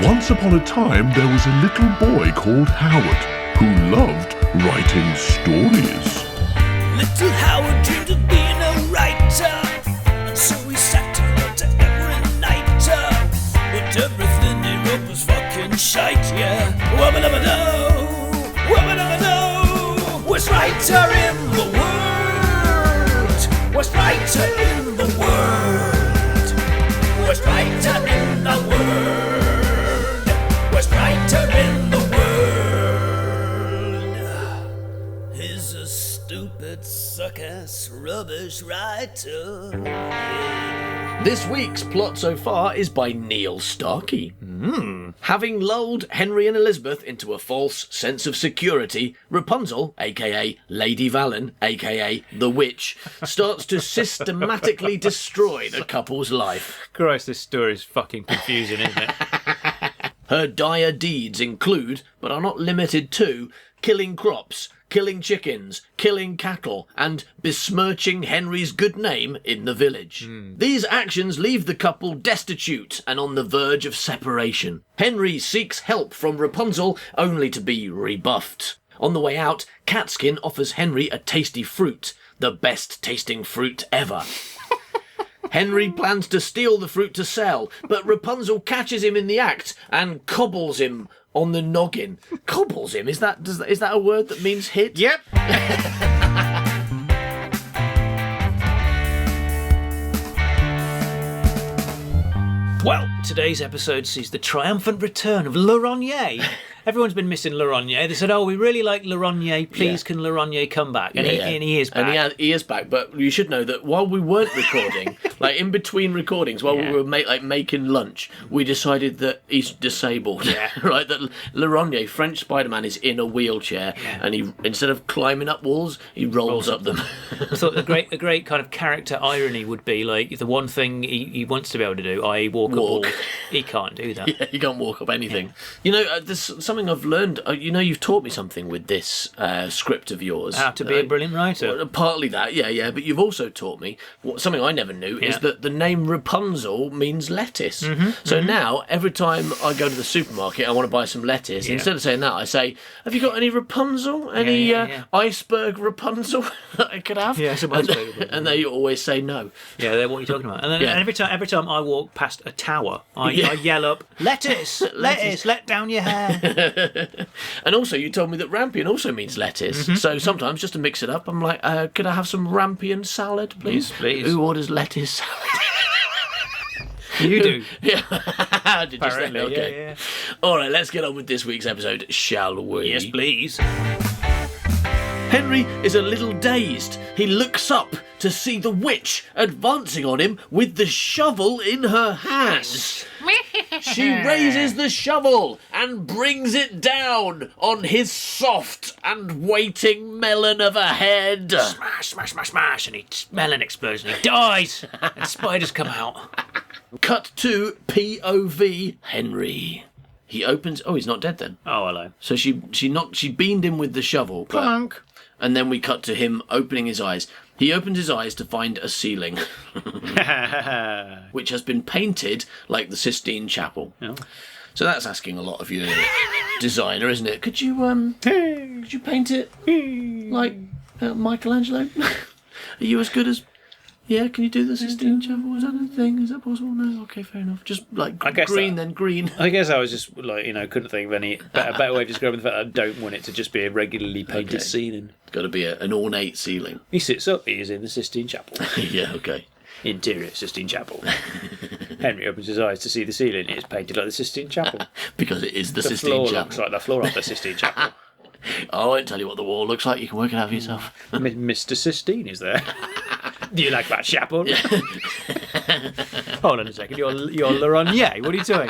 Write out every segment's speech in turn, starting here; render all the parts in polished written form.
Once upon a time, there was a little boy called Howard who loved writing stories. Little Howard dreamed of being a writer, and so he sat and wrote every night. But everything he wrote was fucking shite, yeah. Wubba-dubba-doo, wubba-dubba-doo. Worst writer in the world, worst writer in the world, worst writer in the world, worst writer in the world. He's a stupid, suck-ass, rubbish writer. This week's plot so far is by Neil Starkey. Having lulled Henry and Elizabeth into a false sense of security, Rapunzel, aka Lady Valen, aka the Witch, starts to systematically destroy the couple's life. Christ, this story is fucking confusing, isn't it? Her dire deeds include, but are not limited to, killing crops, killing chickens, killing cattle, and besmirching Henry's good name in the village. These actions leave the couple destitute and on the verge of separation. Henry seeks help from Rapunzel, only to be rebuffed. On the way out, Catskin offers Henry a tasty fruit, the best tasting fruit ever. Henry plans to steal the fruit to sell, but Rapunzel catches him in the act and cobbles him on the noggin. Cobbles him? Is that a word that means hit? Yep. Well, today's episode sees the triumphant return of Le Rognier. Everyone's been missing Le Rognier. They said, "Oh, we really like Le Rognier. Please, can Le Rognier come back?" And he is back. And he is back. But you should know that while we weren't recording, like in between recordings, while we were making lunch, we decided that he's disabled. Yeah. Right. That Le Rognier, French Spider-Man, is in a wheelchair, and he, instead of climbing up walls, he rolls up them. I thought a great kind of character irony would be like the one thing he wants to be able to do, i.e. walk a ball. He can't do that. Yeah, he can't walk up anything. You know, there's something I've learned. You know, you've taught me something with this script of yours. How to be a brilliant writer. Well, partly that, yeah. But you've also taught me something I never knew is that the name Rapunzel means lettuce. So now, every time I go to the supermarket, I want to buy some lettuce. Instead of saying that, I say, "Have you got any Rapunzel? Any iceberg Rapunzel that I could have?" Yeah, some iceberg. And they always say no. Yeah, they're what you're talking about. And then every time I walk past a tower, I yell up, "Lettuce, lettuce, let down your hair." And also, you told me that rampion also means lettuce. So sometimes, just to mix it up, I'm like, "Could I have some rampion salad, please?" Please. Who orders lettuce salad? You do. Yeah. Did you say? Apparently, Okay. yeah. All right, let's get on with this week's episode, shall we? Yes, please. Henry is a little dazed. He looks up to see the witch advancing on him with the shovel in her hands. She raises the shovel and brings it down on his soft and waiting melon of a head. Smash, smash, smash, smash, and melon explodes and he dies. And spiders come out. Cut to POV Henry. He opens. Oh, he's not dead then. Oh, hello. So she beamed him with the shovel. Plunk. And then we cut to him opening his eyes. He opens his eyes to find a ceiling, which has been painted like the Sistine Chapel. Oh. So that's asking a lot of your designer, isn't it? Could you paint it like Michelangelo? Are you as good as? Yeah, can you do the Sistine Chapel? Is that a thing? Is that possible? No. Okay, fair enough. Just like green, then green. I guess I was just like, couldn't think of any better way of describing the fact that I don't want it to just be a regularly painted ceiling. It's got to be an ornate ceiling. He sits up. He is in the Sistine Chapel. Yeah. Okay. Interior Sistine Chapel. Henry opens his eyes to see the ceiling. It is painted like the Sistine Chapel. Because it is the Sistine floor Chapel. Looks like the floor of the Sistine Chapel. I won't tell you what the wall looks like. You can work it out for yourself. Mr. Sistine is there. Do you like that chapel? Yeah. Hold on a second. You're Le Rognier. What are you doing?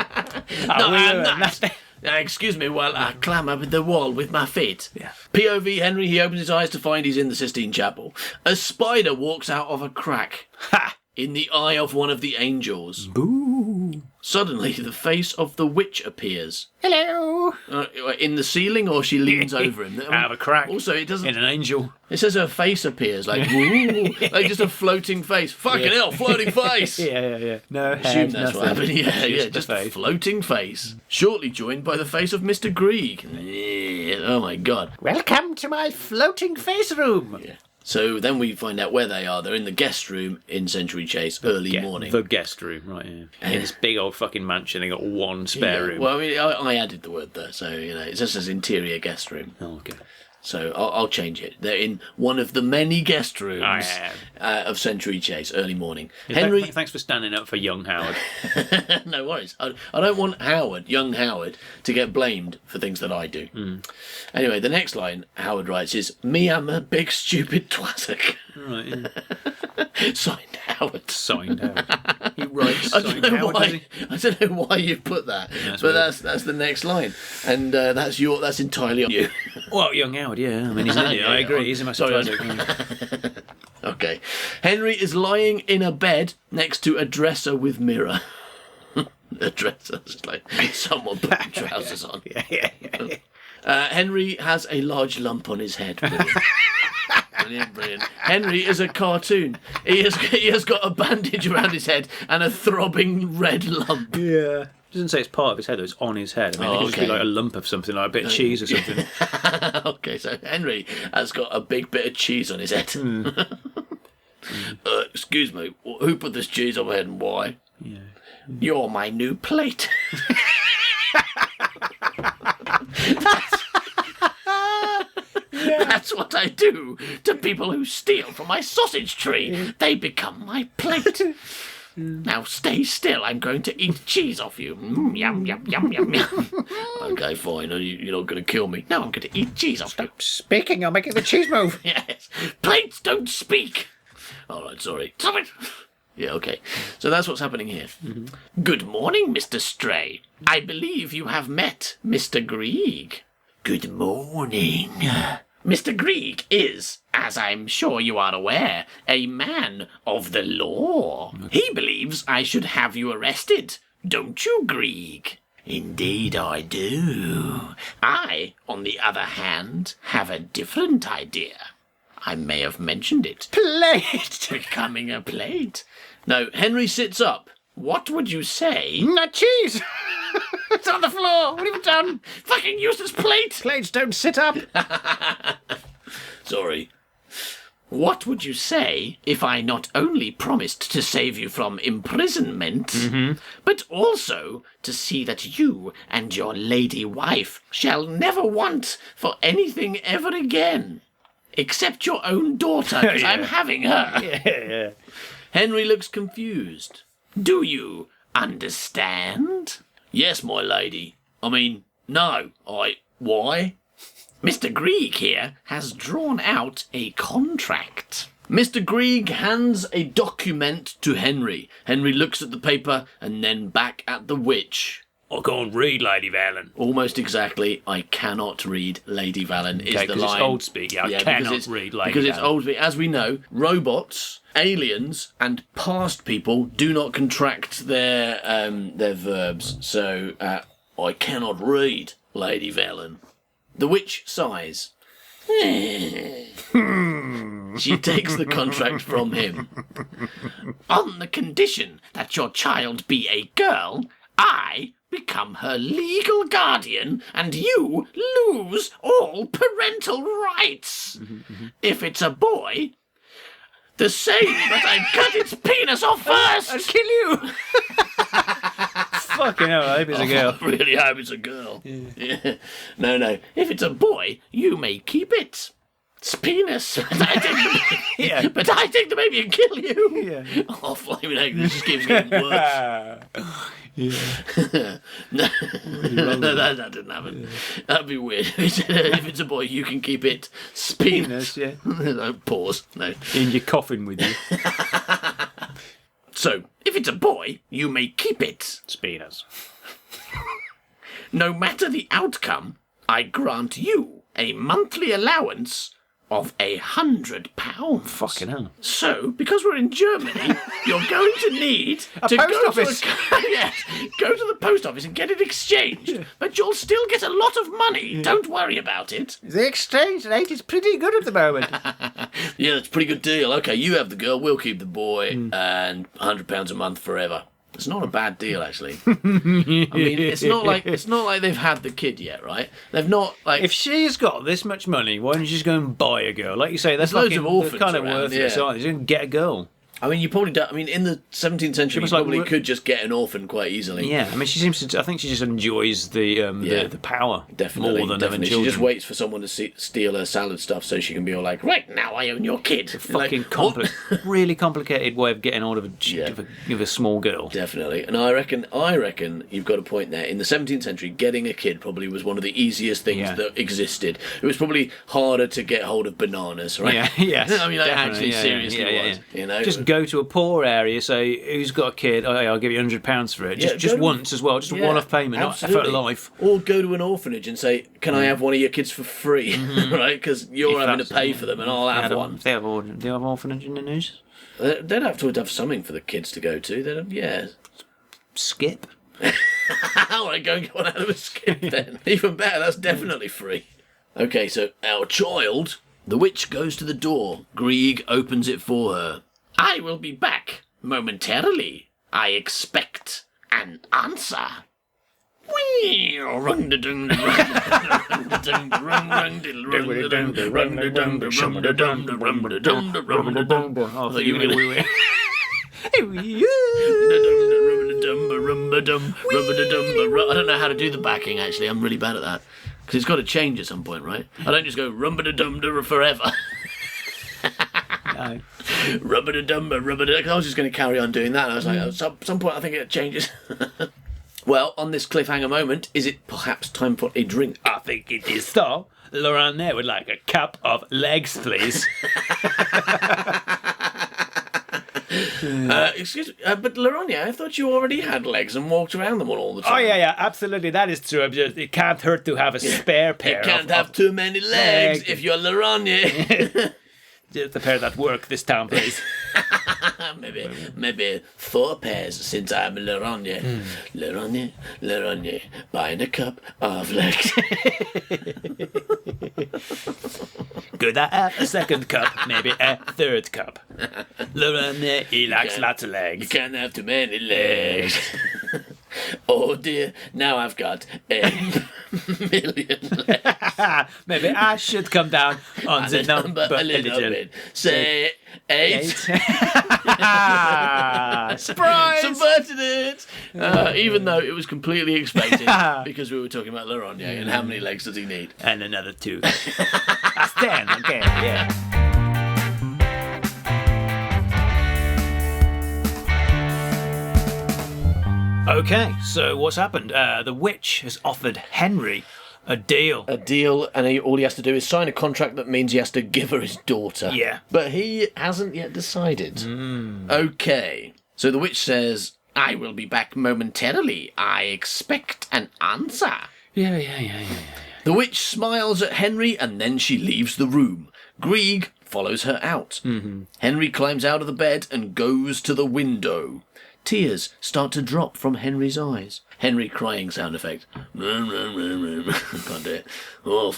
Excuse me while I climb up the wall with my feet. Yeah. POV Henry, he opens his eyes to find he's in the Sistine Chapel. A spider walks out of a crack. Ha! In the eye of one of the angels. Boo. Suddenly, the face of the witch appears. Hello. In the ceiling, or she leans over him? Out of a crack. Also, it doesn't... In an angel. It says her face appears, like, woo, like just a floating face. Fucking hell, floating face! Yeah. No I assume that's what happened. Yeah, just a floating face. Shortly joined by the face of Mr. Grieg. Oh my god. Welcome to my floating face room. Yeah. So then we find out where they are. They're in the guest room in Century Chase, early morning. The guest room, right, yeah. In this big old fucking mansion, they got one spare room. Well, I mean, I added the word there, so, it just says interior guest room. Oh, okay. So I'll change it. They're in one of the many guest rooms of Century Chase, early morning. Henry, thanks for standing up for young Howard. No worries. I don't want young Howard, to get blamed for things that I do. Anyway, the next line Howard writes is, "Me, I'm a big stupid twattock." Right. Yeah. Signed Howard. Signed Howard. He writes. I don't know why you put that, but that's the next line, and that's entirely on you. Well, young Howard, yeah. I mean, he's an idiot. I agree. He's a massive twattock. Okay. Henry is lying in a bed next to a dresser with mirror. A dresser, it's like someone put trousers on. Yeah. Henry has a large lump on his head. Brilliant. Henry is a cartoon. He has got a bandage around his head and a throbbing red lump. Yeah. It doesn't say it's part of his head, though. It's on his head. I mean, it could just be like a lump of something, like a bit of cheese or something. Okay, so Henry has got a big bit of cheese on his head. Excuse me, who put this cheese on my head and why? Yeah. You're my new plate. That's what I do to people who steal from my sausage tree. They become my plate. Now stay still. I'm going to eat cheese off you. Yum, yum, yum, yum, yum. Okay, fine. You're not going to kill me. No, I'm going to eat cheese off you. Speaking, I'll make the cheese move. Yes. Plates don't speak. All right, sorry. Stop it. Yeah, okay. So that's what's happening here. Good morning, Mr. Stray. I believe you have met Mr. Grieg. Good morning. Mr. Grieg is, as I'm sure you are aware, a man of the law. He believes I should have you arrested. Don't you, Grieg? Indeed I do. I, on the other hand, have a different idea. I may have mentioned it. Plate! Becoming a plate. No, Henry sits up. What would you say? Not cheese! It's on the floor! What have you done? Fucking useless plate! Plates don't sit up! Sorry. What would you say if I not only promised to save you from imprisonment, but also to see that you and your lady wife shall never want for anything ever again? Except your own daughter, because I'm having her. Yeah. Henry looks confused. Do you understand? Yes, my lady. I mean, no. Why? Mr. Grieg here has drawn out a contract. Mr. Grieg hands a document to Henry. Henry looks at the paper and then back at the witch. I can't read, Lady Valen. Almost exactly. I cannot read, Lady Valen, is the line. Because it's old speak. Yeah, I cannot read, Lady Valen. Because it's old speak. As we know, robots, aliens, and past people do not contract their verbs. So, I cannot read, Lady Valen. The witch sighs. She takes the contract from him. On the condition that your child be a girl, I become her legal guardian and you lose all parental rights. If it's a boy, the same, but I cut its penis off first. I'll kill you. Fucking hell, I hope it's a girl. I really hope it's a girl. Yeah. No. If it's a boy, you may keep it. It's penis. But I take the baby and kill you. Yeah. Oh, flaming egg, this just keeps getting worse. No, that didn't happen. Yeah. That'd be weird. If it's a boy, you can keep it. Penis, yeah. No, pause. No. In your coffin with you. So, if it's a boy, you may keep it. Penis. No matter the outcome, I grant you a monthly allowance of £100. Fucking hell. So, because we're in Germany, you're going to need to post go office. yes, go to the post office and get it exchanged. But you'll still get a lot of money. Don't worry about it. The exchange rate is pretty good at the moment. Yeah, that's a pretty good deal. Okay, you have the girl, we'll keep the boy, and £100 a month forever. It's not a bad deal, actually. I mean, it's not like they've had the kid yet, right? They've not like. If she's got this much money, why don't you just go and buy a girl? Like you say, that's There's loads of orphans kind of around, worthless. yeah. Aren't they? You can get a girl. I mean, you probably don't. I mean, in the 17th century, you must probably like- could just get an orphan quite easily. Yeah, I mean, she seems to. I think she just enjoys the power Definitely, more than having definitely. She children. just waits for someone to steal her salad stuff so she can be all like, right, now I own your kid. Fucking Like, what? really complicated way of getting hold of a small girl. Definitely. And I reckon you've got a point there. In the 17th century, getting a kid probably was one of the easiest things that existed. It was probably harder to get hold of bananas, right? Yeah, yes. I mean, like, actually, seriously yeah. was. You know? Just go to a poor area, say, who's got a kid? Oh, yeah, I'll give you £100 for it. Just go- once as well, just a one-off payment, not for absolutely. life. Or go to an orphanage and say, can I have one of your kids for free? Right? Because you're If having to that's- pay for them and I'll have one. They have orphanage in the news. They'd have to have something for the kids to go to. They'd have, yeah. Skip. All right, go and get one out of a skip then. Even better, that's definitely free. Okay, so our child, the witch goes to the door. Grieg opens it for her. I will be back momentarily. I expect an answer. Whee! Oh, thought you were gonna- I don't know how to do the backing, actually. I'm really bad at that. Because it's got to change at some point, right? I don't just go rumba-da-dum-da forever. No. Rubba-da-dumba, rubba-da. I was just going to carry on doing that. And I was like, at some point I think it changes. Well, on this cliffhanger moment, is it perhaps time for a drink? I think it is so. Laurent there would like a cup of legs, please. Excuse me, but Laronia, I thought you already had legs and walked around them all the time. Oh, yeah, absolutely. That is true. It can't hurt to have a spare pair. You can't have too many legs if you're Laronia. The pair that work this time, please. Maybe 4 pairs since I'm Laronia. Laronia, buying a cup of legs. Could I have a second cup? Maybe a third cup. Laurent, he likes lots of You legs. can't have too many legs. Oh dear, now I've got a million legs. Maybe I should come down on the number a little bit. Say 8. Surprise! Subverted it! Even though it was completely expected because we were talking about Laurent and how many legs does he need? And another 2. That's 10, okay, yeah. Okay, so what's happened? The witch has offered Henry a deal. A deal, and all he has to do is sign a contract that means he has to give her his daughter. Yeah. But he hasn't yet decided. Okay. So the witch says, I will be back momentarily. I expect an answer. Yeah. The witch smiles at Henry and then she leaves the room. Grieg follows her out. Henry climbs out of the bed and goes to the window. Tears start to drop from Henry's eyes. Henry crying sound effect. Can't do it. Oh,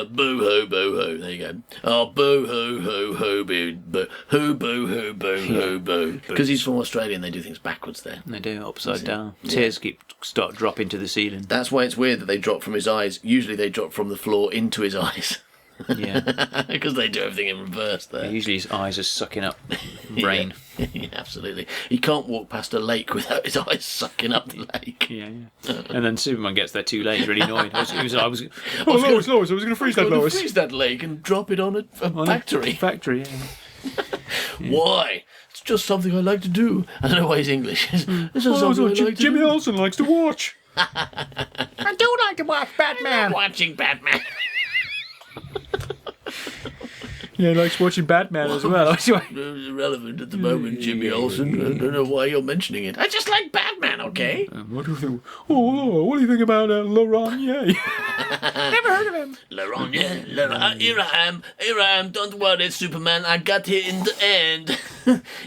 boo hoo, boo hoo. There you go. Oh, boo hoo, hoo, hoo, boo, boo, hoo, boo, hoo, boo, hoo, boo. Because he's from Australia and they do things backwards there. They do, upside down. Tears start dropping to the ceiling. That's why it's weird that they drop from his eyes. Usually they drop from the floor into his eyes. Yeah. Because they do everything in reverse there. Usually his eyes are sucking up rain. Yeah, absolutely. He can't walk past a lake without his eyes sucking up the lake. Yeah. And then Superman gets there too late. He's really annoyed. Lois, I was going to freeze Freeze that lake and drop it on a factory. Factory, yeah. Why? It's just something I like to do. I don't know why he's English. It's just something I like to Jimmy do. Olsen likes to watch. I do like to watch Batman. Watching Batman. Yeah, he likes watching Batman as well. Irrelevant at the moment, Jimmy Olsen. I don't know why you're mentioning it. I just like Batman, okay? What do you think? What do you think about Laurentier? Never heard of him. Laurentier, here I am. Don't worry, Superman. I got here in the end.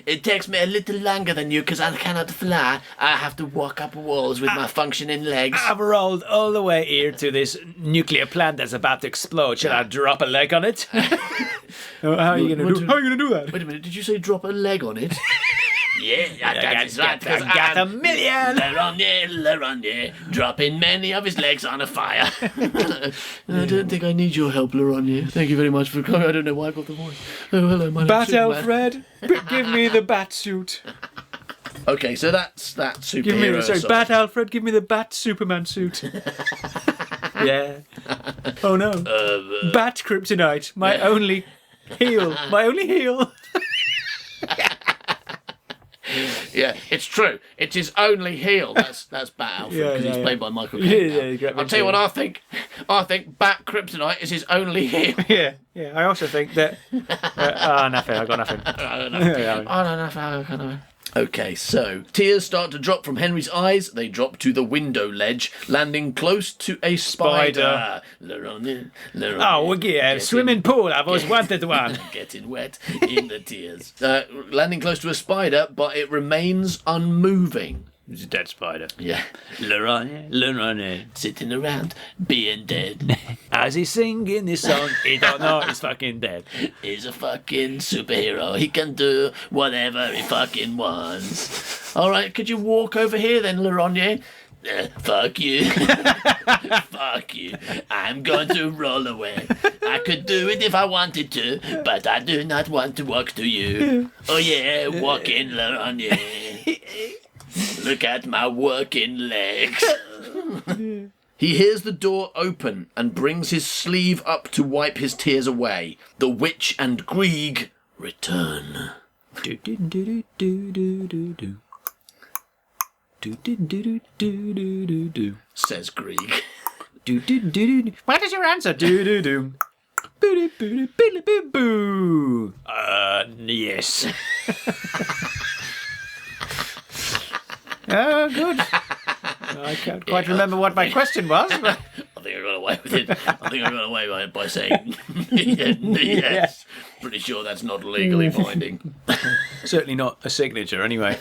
It takes me a little longer than you because I cannot fly. I have to walk up walls with my functioning legs. I've rolled all the way here to this nuclear plant that's about to explode. Should I drop a leg on it? How are you going to do that? Wait a minute, did you say drop a leg on it? Yeah, I got a million. Laurentier, dropping many of his legs on a fire. I don't think I need your help, Laurentier. Thank you very much for coming. I don't know why I got the voice. Oh, hello, my name's Bat Superman. Alfred, give me the bat suit. Okay, so that's that superhero. Bat Alfred, give me the bat Superman suit. Yeah. Oh no. Bat kryptonite, my only heel. Yeah, it's true. It's his only heel. That's Bat Alfred because he's played by Michael Caine. I'll tell you what I think. I think Bat Kryptonite is his only heel. Yeah. I also think that. Nothing. I got nothing. Nothing. Okay, so tears start to drop from Henry's eyes. They drop to the window ledge, landing close to a spider. Swimming pool. I've always wanted one. Getting wet in the tears. Landing close to a spider, but it remains unmoving. It's a dead spider. Yeah. Laurentier. Sitting around, being dead. As he's singing this song, he don't know he's fucking dead. He's a fucking superhero. He can do whatever he fucking wants. All right, could you walk over here then, Laurentier? Fuck you. Fuck you. I'm going to roll away. I could do it if I wanted to, but I do not want to walk to you. Oh yeah, walk in, Laurentier. Look at my working legs. He hears the door open and brings his sleeve up to wipe his tears away. The witch and Grieg return. Says Grieg. What is your answer? Yes. Oh, good. I can't quite remember what my question was. But... I think I got away with it. I think I got away with it by saying yes. Pretty sure that's not legally binding. Certainly not a signature, anyway.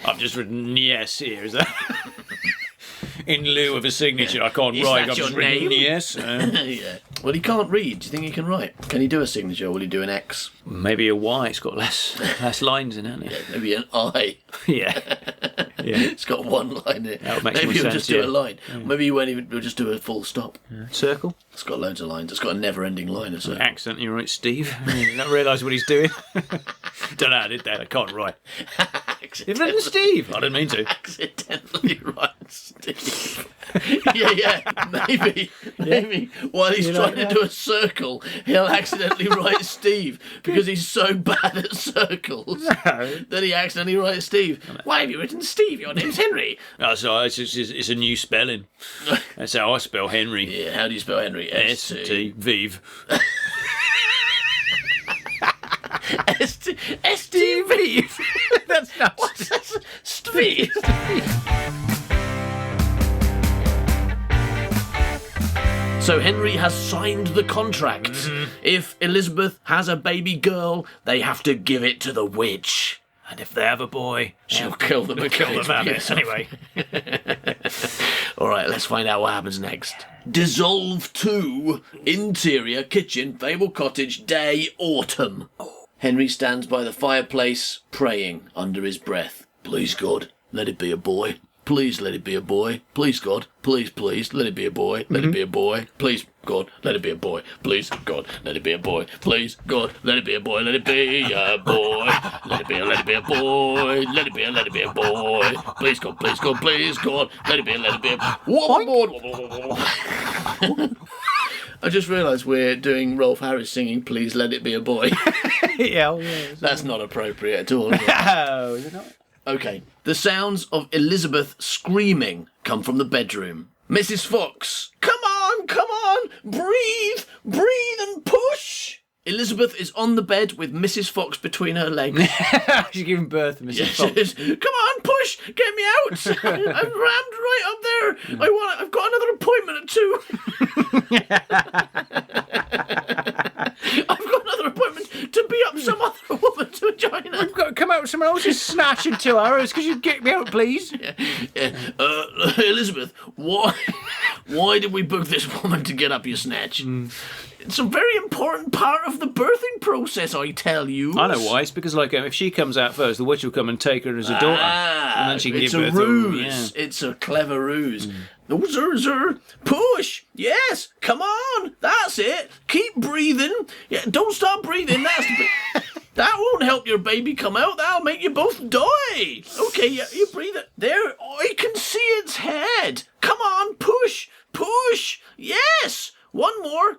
I've just written yes here, is that? In lieu of a signature, I can't write. I've just written yes. Yeah. Well, he can't read. Do you think he can write? Can he do a signature, or will he do an X? Maybe a Y. It's got less lines in it. Yeah, maybe an I. Yeah. It's got one line in it. Maybe he'll just do a line. Yeah. Maybe he won't even. He'll just do a full stop. Yeah. Circle. It's got loads of lines. It's got a never-ending line. Of circle. Accidentally right, Steve. I don't realise what he's doing. Don't know how I did that. I can't write. You've written Steve. I didn't mean to. Accidentally write Steve. Yeah. Maybe while he's trying to do a circle, he'll accidentally write Steve because he's so bad at circles that he accidentally writes Steve. Why have you written Steve? Your name's Henry. Oh, sorry, it's a new spelling. That's how I spell Henry. Yeah, how do you spell Henry? S-T, Vive. S-T-V. That's not... What's that? Steve. So Henry has signed the contract. Mm-hmm. If Elizabeth has a baby girl, they have to give it to the witch. And if they have a boy, she'll kill them and kill them anyway. All right, let's find out what happens next. Dissolve 2. Interior kitchen, Fable Cottage, day, autumn. Henry stands by the fireplace, praying under his breath. Please, God, let it be a boy. Please let it be a boy. Please, God. Please, let it be a boy. Let it be a boy. Please, God, let it be a boy. Please, God, let it be a boy. Please, God, let it be a boy. Let it be a boy. Let it be a boy. Let it be a boy. Please, God, let it be a boy. I just realised we're doing Rolf Harris singing Please Let It Be a Boy. Yeah. That's not appropriate at all. No, is it not? Okay. The sounds of Elizabeth screaming come from the bedroom. Mrs. Fox, come on, come on, breathe and push. Elizabeth is on the bed with Mrs. Fox between her legs. She's giving birth to Mrs. Yeah, Fox. she is. Come on, push, get me out. I'm rammed right up there. I've got another appointment at 2. I've got another appointment to be up some other woman's vagina. I've got to come out with someone else's snatch in 2 hours. Could you get me out, please? Elizabeth, why did we book this woman to get up your snatch? It's a very important part of the birthing process, I tell you. I know why. It's because, like, if she comes out first, the witch will come and take her as a daughter, and then she can it's give birth. It's a ruse. It's a clever ruse. Push. Yes. Come on. That's it. Keep breathing. Yeah. Don't stop breathing. That won't help your baby come out. That'll make you both die. Okay. You breathe it. There. I can see its head. Come on. Push. Yes. One more,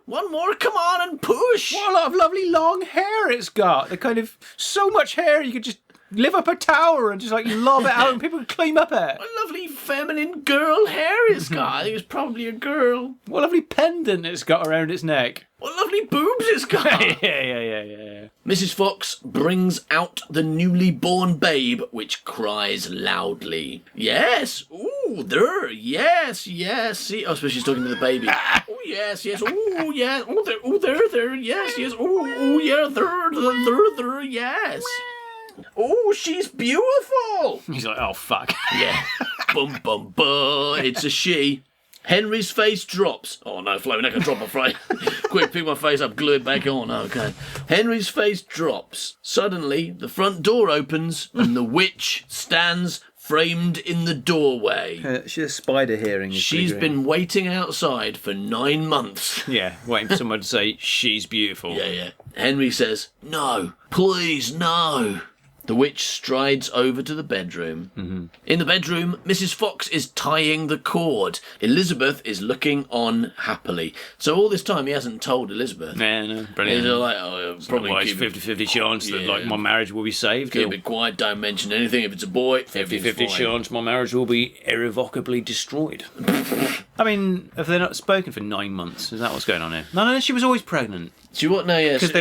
come on and push. What a lot of lovely long hair it's got. The kind of, so much hair you could just live up a tower and just like lob it out and people can climb up it. What lovely feminine girl hair it's got. I think it's probably a girl. What a lovely pendant it's got around its neck. What lovely boobs it's got. Yeah. Mrs. Fox brings out the newly born babe, which cries loudly. Yes. Ooh, there. Yes. See, I suppose she's talking to the baby. Oh, yes. Ooh, yeah. Oh, there. Yes. Ooh, yeah. There. Yes. Oh, she's beautiful. He's like, oh, fuck. Yeah. Bum. It's a she. Henry's face drops. Oh no, Flo, we're not going to drop my face. Quick, pick my face up, glue it back on. Okay. Henry's face drops. Suddenly, the front door opens and the witch stands framed in the doorway. She has spider hearing. She's been waiting outside for 9 months. Yeah, waiting for someone to say, she's beautiful. Yeah. Henry says, no, please, no. The witch strides over to the bedroom. Mm-hmm. In the bedroom, Mrs. Fox is tying the cord. Elizabeth is looking on happily. So all this time he hasn't told Elizabeth. Yeah, no, brilliant. He's like, probably it's 50-50 chance that like my marriage will be saved. Keep it quiet, don't mention anything. If it's a boy, 50-50 chance my marriage will be irrevocably destroyed. I mean, have they not spoken for 9 months? Is that what's going on here? No, she was always pregnant. See what? No, yes. Because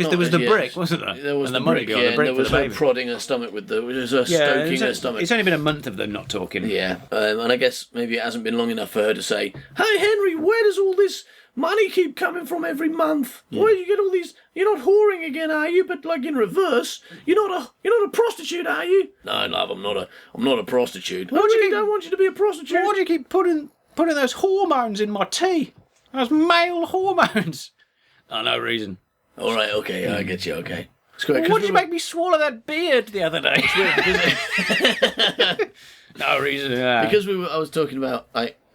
there was the brick, wasn't there? There was and the brick, yeah. And there was her prodding her stomach with the... It was her stoking her stomach. It's only been a month of them not talking. Yeah, and I guess maybe it hasn't been long enough for her to say, hey, Henry, where does all this money keep coming from every month? Yeah. Where do you get all these... You're not whoring again, are you? But like in reverse, you're not a prostitute, are you? No, love, I'm not a prostitute. I really don't want you to be a prostitute. Why do you keep putting those hormones in my tea? Those male hormones. Oh, no reason. All right, okay, I get you, okay. Well, why did you make me swallow that beard the other day? No reason. Yeah. Because I was talking about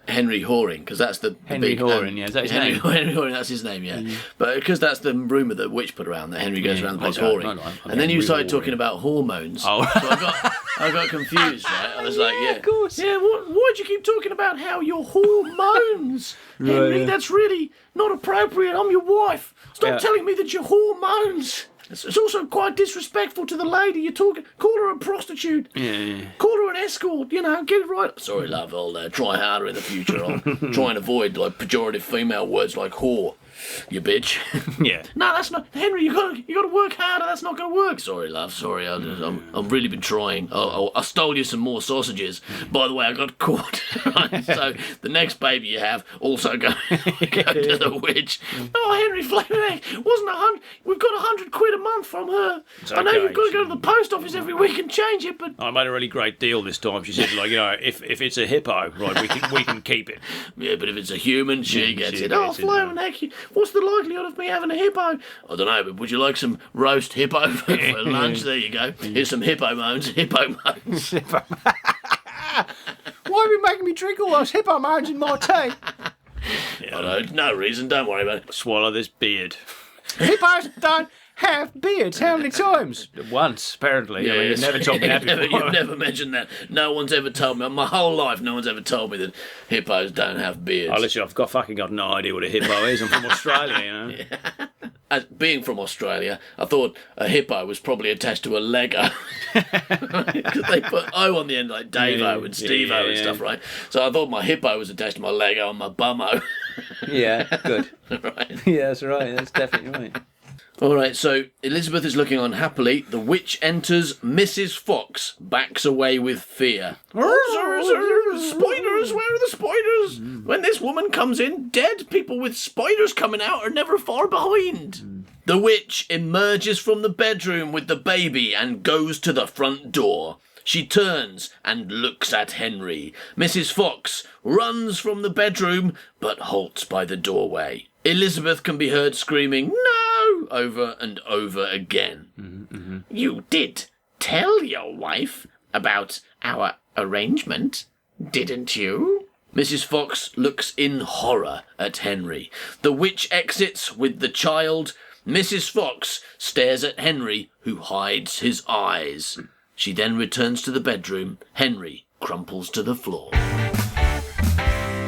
Henry whoring, because that's the Henry big... Whoring, yeah, is that his name? Henry Whoring, that's his name, yeah. But because that's the rumour that witch put around, that Henry goes around the place whoring. And then you started talking about hormones. Oh. So I got confused, right? I was like, yeah. Of course. Yeah, why'd you keep talking about how your hormones? Henry, that's really not appropriate. I'm your wife. Stop telling me that your hormones... It's also quite disrespectful to the lady you're talking. Call her a prostitute. Yeah. Call her an escort. Get it right. Sorry, love. I'll try harder in the future. I'll try and avoid like pejorative female words like whore. You bitch. Yeah. No, that's not Henry. You gotta work harder. That's not gonna work. Sorry, love. Sorry. I've really been trying. I stole you some more sausages. By the way, I got caught. Right? So the next baby you have also go to the witch. Oh, Henry Fleming, wasn't 100? We've got 100 quid a month from her. It's I know okay. you've got to go to the post office every week and change it, but I made a really great deal this time. She said, like, if it's a hippo, right, we can keep it. Yeah, but if it's a human, she gets it. Oh, Fleming, what's the likelihood of me having a hippo? I don't know, but would you like some roast hippo for lunch? There you go. Here's some hippo moans. Why are you making me drink all those hippo moans in my tea? Yeah. I know, no reason. Don't worry about it. Swallow this beard. Hippos don't have beards. How many times? Once, apparently. Yeah, I mean, you never told me that before. You've never mentioned that. No one's ever told me. My whole life, no one's ever told me that hippos don't have beards. Oh, listen, I've got no idea what a hippo is. I'm from Australia, you know. Yeah. As being from Australia, I thought a hippo was probably attached to a Lego. Because they put O on the end, like Davo and Stevo and stuff, right? So I thought my hippo was attached to my Lego and my bummo. Yeah, good. Right. Yeah, that's right. That's definitely right. All right, so Elizabeth is looking unhappily. The witch enters. Mrs. Fox backs away with fear. Spiders! Where are the spiders? When this woman comes in, dead people with spiders coming out are never far behind. The witch emerges from the bedroom with the baby and goes to the front door. She turns and looks at Henry. Mrs. Fox runs from the bedroom but halts by the doorway. Elizabeth can be heard screaming, "No!" over and over again. You did tell your wife about our arrangement, didn't you? Mrs. Fox looks in horror at Henry. The witch exits with the child. Mrs. Fox stares at Henry, who hides his eyes. She then returns to the bedroom. Henry crumples to the floor.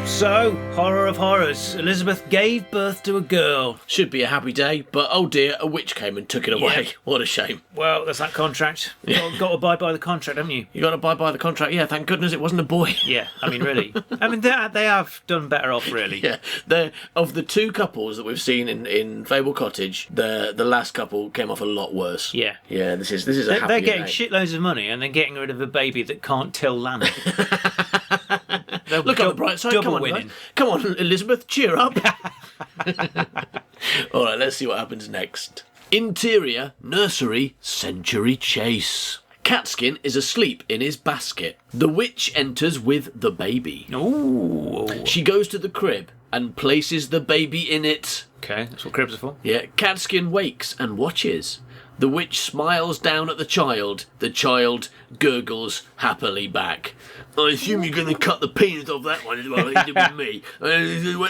So, horror of horrors. Elizabeth gave birth to a girl. Should be a happy day, but oh dear, a witch came and took it away. Yeah. What a shame. Well, that's that contract. You've got to abide by the contract, haven't you? You got to abide by the contract. Yeah, thank goodness it wasn't a boy. Yeah, I mean, really. I mean, they have done better off, really. Yeah, of the two couples that we've seen in Fable Cottage, the last couple came off a lot worse. Yeah. Yeah, this is a happy They're getting day. shitloads of money and they're getting rid of a baby that can't till land. Look on the bright side. Come on, winning. guys. Come on, Elizabeth, cheer up. All right, let's see what happens next. Interior, nursery, Century Chase. Catskin is asleep in his basket. The witch enters with the baby. Ooh. She goes to the crib and places the baby in it. Okay, that's what cribs are for. Yeah, Catskin wakes and watches. The witch smiles down at the child. The child gurgles happily back. I assume you're going to cut the penis off that one as well, like you did with me.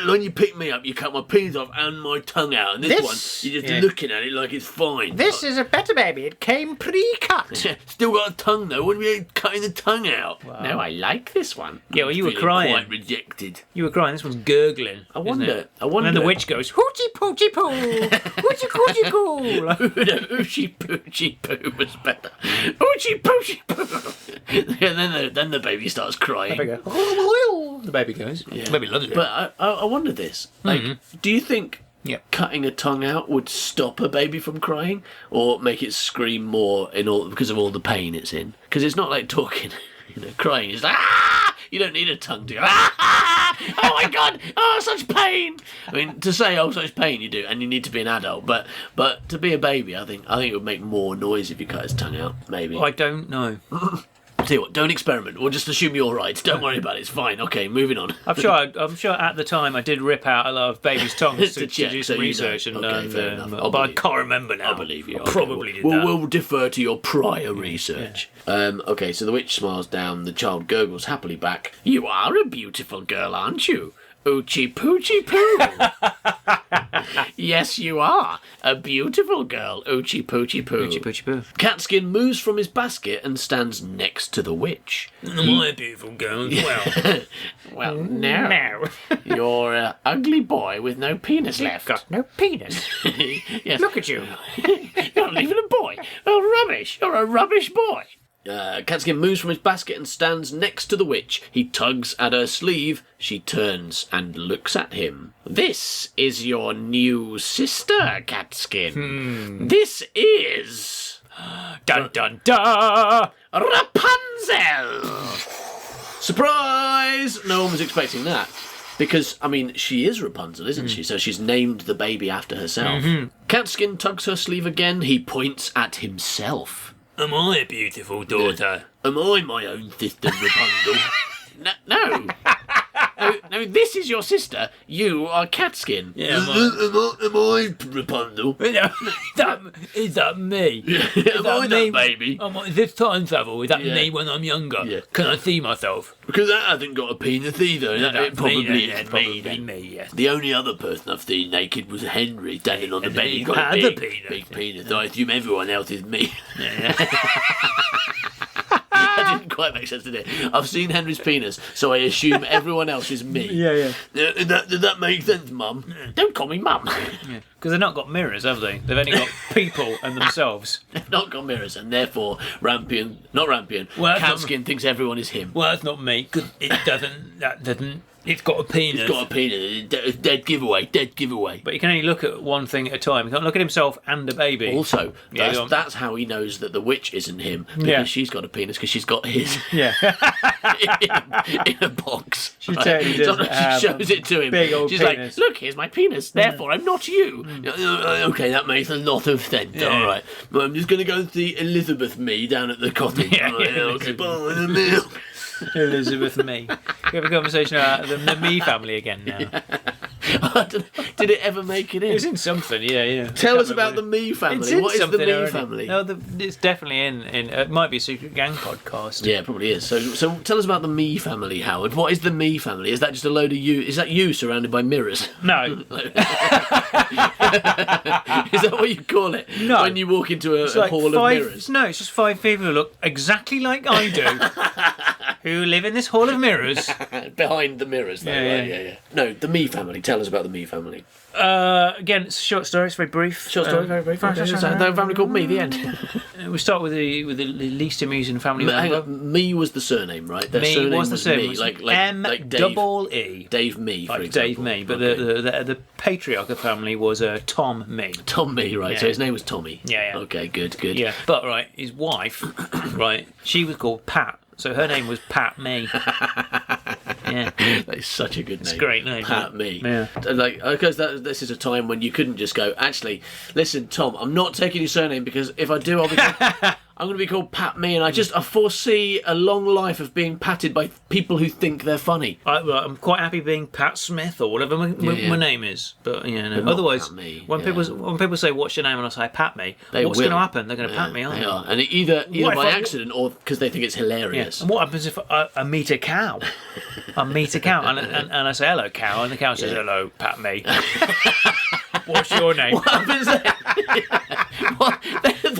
When you pick me up, you cut my penis off and my tongue out. And this one, you're just looking at it like it's fine. This is a better baby. It came pre-cut. Still got a tongue though. What are we cutting the tongue out? Wow. No, I like this one. Yeah, well, you were Feeling crying. Quite rejected. You were crying. This one's gurgling. I wonder. And then the witch goes, hoochie poochie poo, hoochie coochie coo. No, Oochie Poochie Poo was better. Oochie Poochie Poo. And then the baby starts crying. The baby goes. Yeah. The baby loves it. But I wonder this. Like, do you think Yep. cutting a tongue out would stop a baby from crying, or make it scream more because of all the pain it's in? Because it's not like talking. Crying is like, ah! You don't need a tongue to go, ah! Oh my God! Oh, such pain! I mean, to say, oh, such pain, you do, and you need to be an adult. But to be a baby, I think it would make more noise if you cut his tongue out. Maybe. I don't know. Tell you what, don't experiment. We'll just assume you're right. Don't worry about it. It's fine. Okay, moving on. I'm sure at the time I did rip out a lot of babies' tongues to do some research, fair enough. but I can't remember now. I believe you. I probably did that. We'll defer to your prior research. Yeah. Okay, so the witch smiles down. The child gurgles happily back. You are a beautiful girl, aren't you? Oochie Poochie Poo. Yes, you are. A beautiful girl, Oochie Poochie Poo. Oochie Poochie Poo. Catskin moves from his basket and stands next to the witch. Am I a beautiful girl as well? Well, no. You're an ugly boy with no penis left. Got no penis. Yes. Look at you. You're not even a boy. Oh, rubbish. You're a rubbish boy. Catskin moves from his basket and stands next to the witch. He tugs at her sleeve. She turns and looks at him. This is your new sister, Catskin. This is... Dun dun dun! Rapunzel! Surprise! No one was expecting that. Because, I mean, she is Rapunzel, isn't she? So she's named the baby after herself. Catskin tugs her sleeve again. He points at himself. Am I a beautiful daughter? Am I my own sister, Rapunzel? No. No, this is your sister. You are Catskin. Yeah, am I Rapunzel? Is that me? Am I that baby? Is this time travel? Is that me when I'm younger? Yeah. Can I see myself? Because that hasn't got a penis either. It probably is me. Probably me, yes. The only other person I've seen naked was Henry standing on the bed. He's got had a a penis. big penis. I assume everyone else is me. That didn't quite make sense, did it? I've seen Henry's penis, so I assume everyone else is me. Yeah. Does that make sense, Mum? Don't call me Mum. Because they've not got mirrors, have they? They've only got people and themselves. They've not got mirrors, and therefore Rampion, Well, Cowskin thinks everyone is him. Well, that's not me, because that doesn't... It's got a penis. He's got a penis. Dead giveaway. But you can only look at one thing at a time. You can't look at himself and a baby. Also, that's how he knows that the witch isn't him, because she's got a penis, because she's got his Yeah. in a box. She totally does. She shows it to him. Big old She's penis. like, look, here's my penis, therefore I'm not you. Okay, that makes a lot of sense. Yeah. All right. Well, I'm just going to go and see Elizabeth me down at the cottage. Yeah, All right, yeah, I'll keep on with the milk. Elizabeth Me. We have a conversation about the Me family again now. Did it ever make it in? It was in something, yeah. Tell us about the Me family. It's in What is the something Me already. family? No, it's definitely in. It might be a Secret Gang podcast. Yeah, it probably is. So tell us about the Me family, Howard. What is the Me family? Is that just a load of you? Is that you surrounded by mirrors? No. Is that what you call it? No. When you walk into a Like hall of mirrors? No, it's just 5 people who look exactly like I do, who live in this hall of mirrors. Behind the mirrors, though. Yeah. No, the Me family. Tell us about the Me family. Again, it's a short story. It's very brief. Short story, very brief. Okay. The family called Me, the end. We start with the least amusing family member. Me was the surname, right? Their Me surname was the surname. Me, like Dave. M-double-E. Dave Me, for Like example. Dave Me, but Okay. the patriarch of the family was Tom Me. Tom Me, right? Yeah. So his name was Tommy. Yeah. Okay, good. Yeah, but right, his wife, right, she was called Pat, so her name was Pat Me. Yeah, That is such a good name. it's a great name. Pat Me. Yeah. Like, because this is a time when you couldn't just go, actually, listen, Tom, I'm not taking your surname, because if I do, I'm going to be called Pat Me, and I foresee a long life of being patted by people who think they're funny. I'm quite happy being Pat Smith or whatever my name is, but no. not Otherwise, Pat Me, when people say what's your name and I say Pat Me, what's going to happen? They're going to pat me, aren't They they? are. And either What if by I- accident or because they think it's Yeah. hilarious. And what happens if I meet a cow? I meet a cow and I say hello cow, and the cow says hello Pat Me. What's your name? What happens then? What?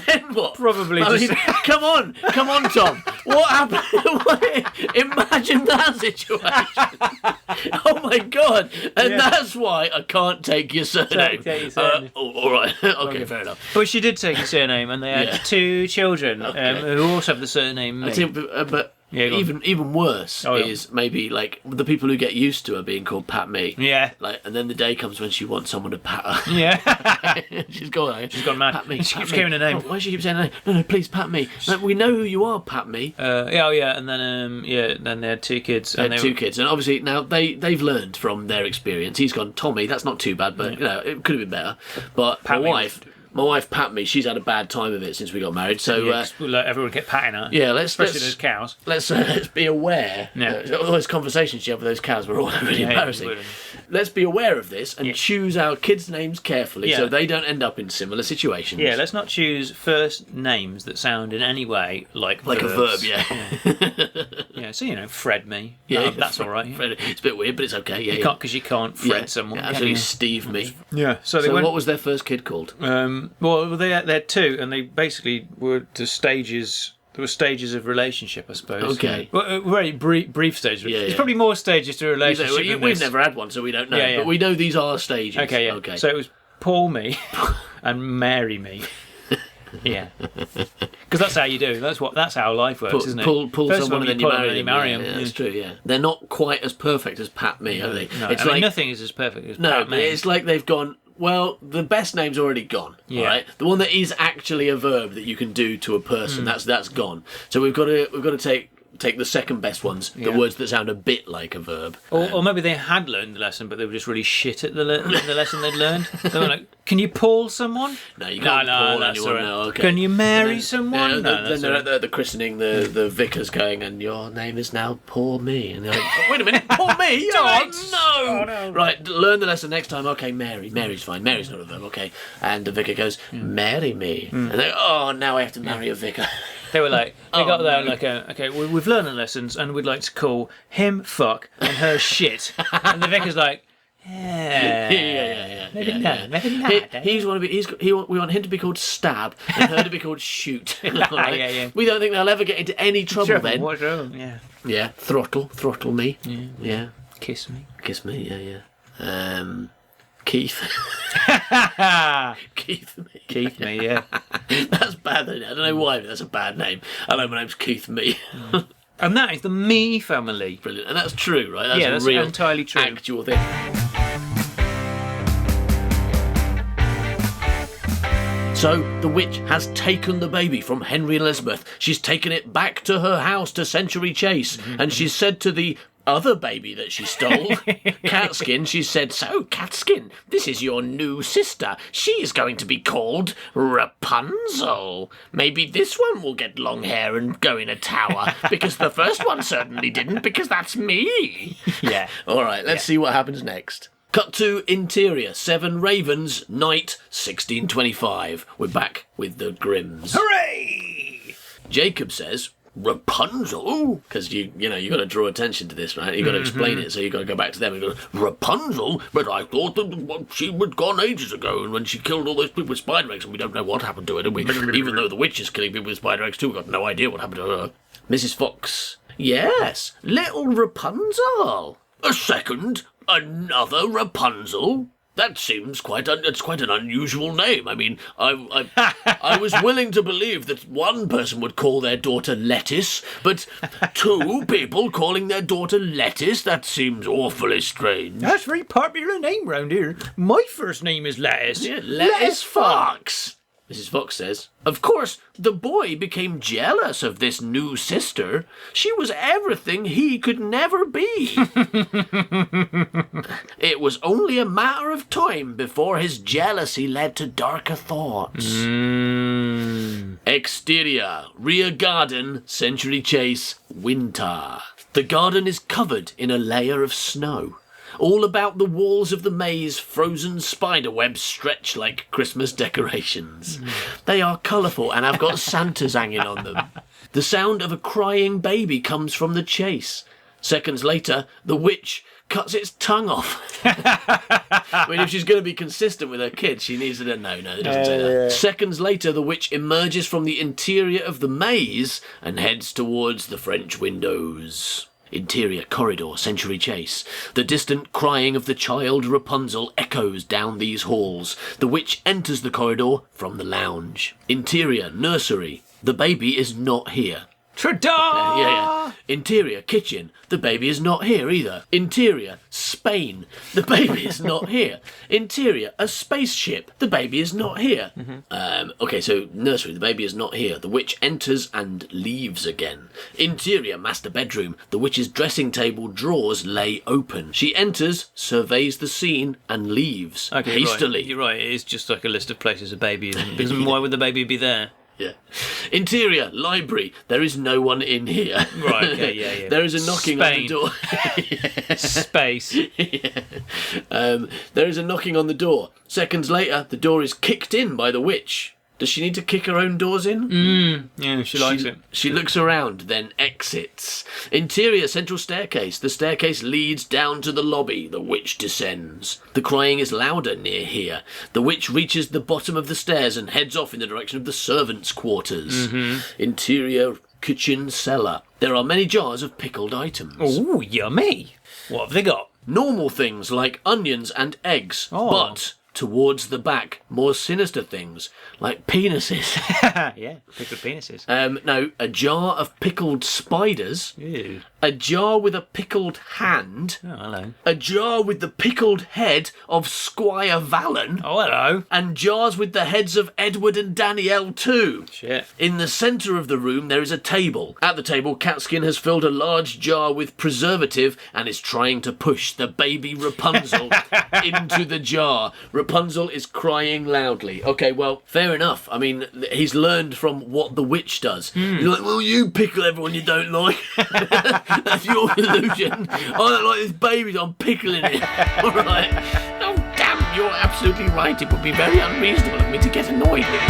Then what? Probably I just- mean, come on, Tom. What happened? Imagine that situation. Oh my God! And Yeah. that's why I can't take your surname. Take your surname. All right. Okay, fair enough. But she did take his surname, and they had Yeah. 2 children Okay. who also have the surname Me. I think, but Yeah, go on. even worse Oh, yeah. is maybe like the people who get used to her being called Pat Me. Yeah. Like, and then the day comes when she wants someone to pat her. Yeah. She's gone mad. Pat Me. She pat keeps me. giving her name. Oh, why does she keep saying her name? No, please, Pat Me. Like, we know who you are, Pat Me. And then they had 2 kids. They had 2 kids, and obviously now they've learned from their experience. He's gone, Tommy, that's not too bad, but it could have been better. But Pat Me my wife Pat Me, she's had a bad time of it since we got married. So everyone kept patting her. let's especially those cows. let's be aware. Yeah. All those conversations she had with those cows were all really embarrassing. Yeah. Let's be aware of this and choose our kids' names carefully so Yeah. they don't end up in similar situations. Yeah, let's not choose first names that sound in any way like like verbs. a verb, yeah. Yeah, so Fred Me. Yeah, That's all right. Yeah. Fred, it's a bit weird, but it's okay. Yeah, You can't, because you can't Fred yeah. someone. Yeah, can absolutely, you? Steve Me. Yeah. So they So went. what was their first kid called? Well, they had 2, and they basically were to stages. There were stages of relationship, I suppose. Okay. Well, very brief stages. Yeah, There's yeah. probably more stages to a relationship. than We've this. never had one, so we don't know. Yeah, yeah. But we know these are stages. Okay, yeah. Okay. So it was Paul Me and Mary Me. Yeah. Because that's how you do. That's how life works, isn't it? Pull First of someone all, and then you pull them marry and them. them. Yeah, that's true. Yeah, they're not quite as perfect as Pat Me, are they? No, It's I mean, like nothing is as perfect as no, Pat but Me. it's like they've gone. Well, the best name's already gone. Yeah. Right, the one that is actually a verb that you can do to a person, that's gone. So we've got to take the second best ones, the words that sound a bit like a verb. Or maybe they had learned the lesson, but they were just really shit at the lesson they'd learned. They were like, "Can you pull someone?" No, you can't pull that's anyone. all right. No, okay. Can you marry And someone? then that's they're all right. at the christening, the vicar's going, and your name is now Paul Me. And they're like, oh, wait a minute, Paul Me? Oh, no! Right, learn the lesson next time. Okay, Mary. Mary's fine. Mary's not a verb, okay. And the vicar goes, marry me. And they go, oh, now I have to marry a vicar. They were like, they got there no. like, okay, we've learned the lessons, and we'd like to call him fuck and her shit. And the vicar's like, Yeah. maybe not. We want him to be called Stab and her to be called Shoot. Like, Yeah. We don't think they'll ever get into any trouble then. What's wrong? Yeah. Keith. Keith Me. Keith Me, yeah. That's bad. I don't know why, but that's a bad name. Hello, my name's Keith Me. And that is the Me family. Brilliant. And that's true, right? That's that's a real, entirely true. actual thing. So, the witch has taken the baby from Henry and Elizabeth. She's taken it back to her house to Century Chase. And she's said to the other baby that she stole, Catskin, she said, "So, Catskin, this is your new sister. She is going to be called Rapunzel. Maybe this one will get long hair and go in a tower, because the first one certainly didn't, because that's me." Yeah. All right, let's see what happens next. Cut to interior, 7 Ravens, night 1625. We're back with the Grimms. Hooray! Jacob says, "Rapunzel?" Because you got to draw attention to this, right? You got to explain it, so you got to go back to them and go, "Rapunzel? But I thought that she was gone ages ago, and when she killed all those people with spider eggs, and we don't know what happened to her, do we? Even though the witch is killing people with spider eggs too, we've got no idea what happened to her." Mrs. Fox, "Yes, little Rapunzel. A second, another Rapunzel? That seems it's quite an unusual name. I mean, I was willing to believe that one person would call their daughter Lettuce, but 2 people calling their daughter Lettuce, that seems awfully strange." That's a very popular name round here. My first name is Lettuce. Yeah, Lettuce Fox. Mrs. Fox says, "Of course, the boy became jealous of this new sister. She was everything he could never be. It was only a matter of time before his jealousy led to darker thoughts." Exterior, rear garden, Century Chase, winter. The garden is covered in a layer of snow. All about the walls of the maze, frozen spider webs stretch like Christmas decorations. They are colourful and have got Santas hanging on them. The sound of a crying baby comes from the chase. Seconds later, the witch cuts its tongue off. I mean, if she's going to be consistent with her kids, she needs to... No, it doesn't say that. Seconds later, the witch emerges from the interior of the maze and heads towards the French windows. Interior corridor, Century Chase. The distant crying of the child Rapunzel echoes down these halls. The witch enters the corridor from the lounge. Interior nursery. The baby is not here. Ta-da! Yeah. Interior kitchen. The baby is not here either. Interior Spain. The baby is not here. Interior a spaceship. The baby is not here. Okay, so nursery. The baby is not here. The witch enters and leaves again. Interior master bedroom. The witch's dressing table drawers lay open. She enters, surveys the scene, and leaves hastily. You're right. It is just like a list of places a baby is. Because why would the baby be there? Yeah. Interior, library. There is no one in here. Right, okay, yeah. There is a knocking on the door. Space. There is a knocking on the door. Seconds later, the door is kicked in by the witch. Does she need to kick her own doors in? Yeah, she likes it. She looks around, then exits. Interior central staircase. The staircase leads down to the lobby. The witch descends. The crying is louder near here. The witch reaches the bottom of the stairs and heads off in the direction of the servants' quarters. Interior kitchen cellar. There are many jars of pickled items. Oh, yummy. What have they got? Normal things like onions and eggs, but... towards the back, more sinister things, like penises. Yeah, pickled penises. No, a jar of pickled spiders. Ew. A jar with a pickled hand. Oh, hello. A jar with the pickled head of Squire Vallon. Oh, hello. And jars with the heads of Edward and Danielle too. Shit. In the centre of the room there is a table. At the table, Catskin has filled a large jar with preservative and is trying to push the baby Rapunzel into the jar. Rapunzel is crying loudly. Okay, well, fair enough. I mean, he's learned from what the witch does. You're like, well, you pickle everyone you don't like. That's your illusion. I don't like this baby, so I'm pickling it. All right. Oh, damn, you're absolutely right. It would be very unreasonable of me to get annoyed with you.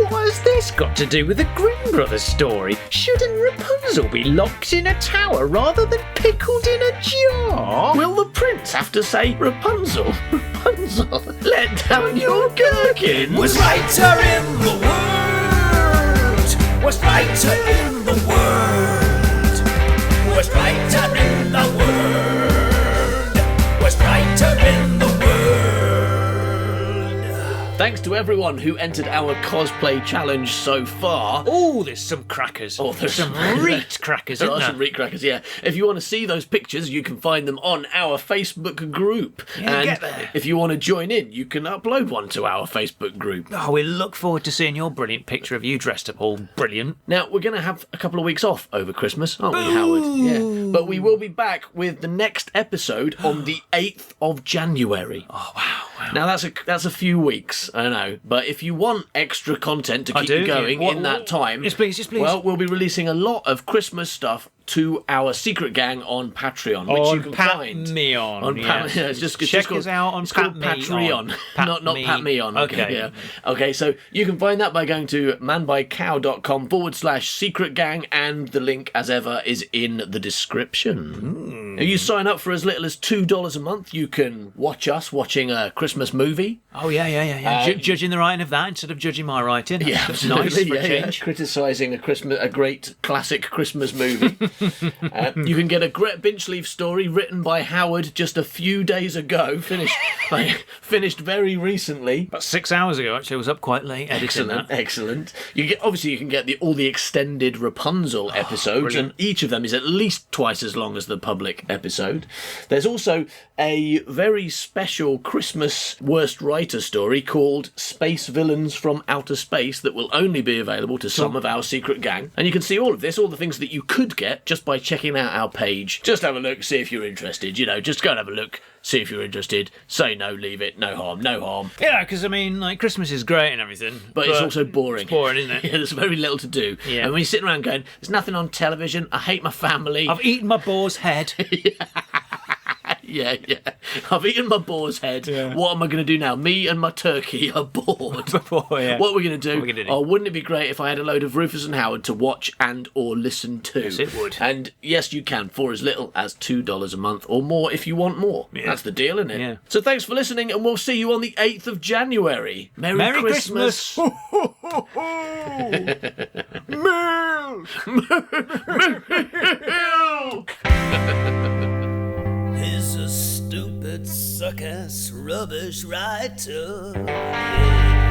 What has this got to do with the Grimm Brothers story? Shouldn't Rapunzel be locked in a tower rather than pickled in a jar? Will the prince have to say, Rapunzel, Rapunzel, let down your gherkin? Was writer in the world. Was writer in the world. Was writer in the world. Was writer in Thanks to everyone who entered our cosplay challenge so far. Oh, there's some crackers. Oh, there's some reet crackers, There isn't are there? some reet crackers, yeah. If you want to see those pictures, you can find them on our Facebook group. Yeah, and get there. if you want to join in, you can upload one to our Facebook group. Oh, we look forward to seeing your brilliant picture of you dressed up all brilliant. Now, we're going to have a couple of weeks off over Christmas, aren't we, Howard? Yeah. But we will be back with the next episode on the 8th of January. Oh, wow. Now, that's a few weeks, I know. But if you want extra content to keep you going in that time... Yes, please, yes, please. Well, we'll be releasing a lot of Christmas stuff to our secret gang on Patreon, which you can find. Yes. Yeah, it's just Check called, us out on it's called Patreon. Not Pat Me On. Okay. Yeah. Okay, so you can find that by going to manbycow.com/secret gang, and the link, as ever, is in the description. If you sign up for as little as $2 a month, you can watch us watching a Christmas movie. Oh, yeah. Judging the writing of that instead of judging my writing. Yeah, That's nice for a change. Criticising a great classic Christmas movie. You can get a Gret Binchleaf story written by Howard just a few days ago, finished very recently. About 6 hours ago, actually. I was up quite late editing that. Excellent. You can get all the extended Rapunzel episodes, brilliant. and each of them is at least twice as long as the public episode. There's also a very special Christmas worst writer story called Space Villains from Outer Space that will only be available to some of our secret gang. And you can see all of this, all the things that you could get, just by checking out our page. Just have a look, see if you're interested. Just go and have a look, see if you're interested. Say no, leave it, no harm, no harm. Yeah, because, Christmas is great and everything. But it's also boring. It's boring, isn't it? Yeah, there's very little to do. Yeah. And when you're sitting around going, there's nothing on television, I hate my family. I've eaten my boar's head. Yeah. I've eaten my boar's head. Yeah. What am I going to do now? Me and my turkey are bored. Yeah. What are we going to do? What are we gonna do? Oh, wouldn't it be great if I had a load of Rufus and Howard to watch and or listen to? Yes, it would. And yes, you can, for as little as $2 a month or more if you want more. Yeah. That's the deal, isn't it? Yeah. So thanks for listening, and we'll see you on the 8th of January. Merry Christmas. Milk! He's a stupid, suck-ass, rubbish writer. Yeah.